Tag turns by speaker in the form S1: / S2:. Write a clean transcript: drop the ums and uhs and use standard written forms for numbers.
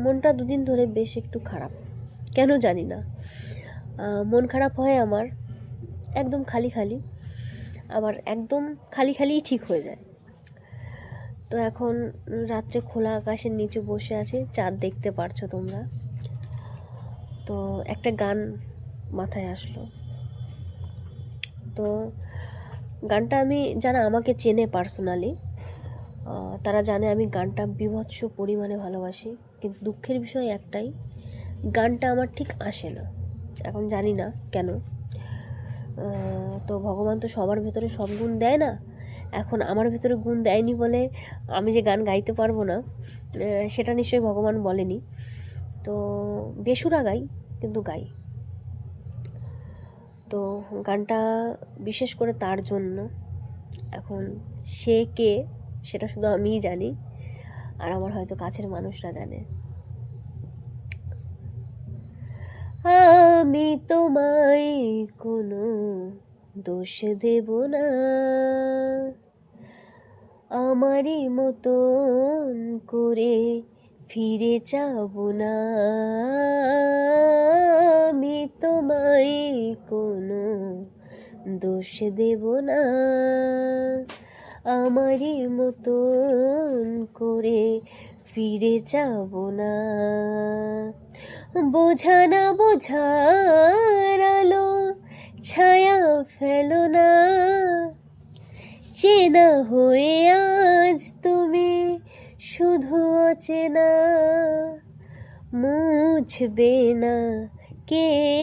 S1: মনটা দুদিন ধরে বেশ একটু খারাপ, কেন জানি না। মন খারাপ হয় আমার একদম খালি খালি, আবার একদম খালি খালিই ঠিক হয়ে যায়। তো এখন রাত্রে খোলা আকাশের নিচে বসে আছি, চাঁদ দেখতে পারছো তোমরা। তো একটা গান মাথায় আসলো। তো গানটা আমি, যারা আমাকে চেনে পার্সোনালি তারা জানে আমি গানটা বীভৎস পরিমাণে ভালোবাসি, কিন্তু দুঃখের বিষয় একটাই, গানটা আমার ঠিক আসে না। এখন জানি না কেন। তো ভগবান তো সবার ভেতরে সব গুণ দেয় না। এখন আমার ভেতরে গুণ দেয়নি বলে আমি যে গান গাইতে পারবো না, সেটা নিশ্চয়ই ভগবান বলেনি। তো বেসুরা গাই, কিন্তু গাই। তো গানটা বিশেষ করে তার জন্য, এখন সে কে সেটা শুধু আমিই জানি, আর আমার হয়তো কাছের মানুষরা জানে। আমি তোমায় কোনো দোষ দেব না, আমারই মতন করে ফিরে যাব না। আমি তোমায় কোনো দোষ দেব না, আমারই মতন করে ফিরে যাব না। বোঝা না বোঝার আলো ছায়া ফেলো না, চেনা হয়ে আজ তুমি শুধু অচেনা। মুছবে না কে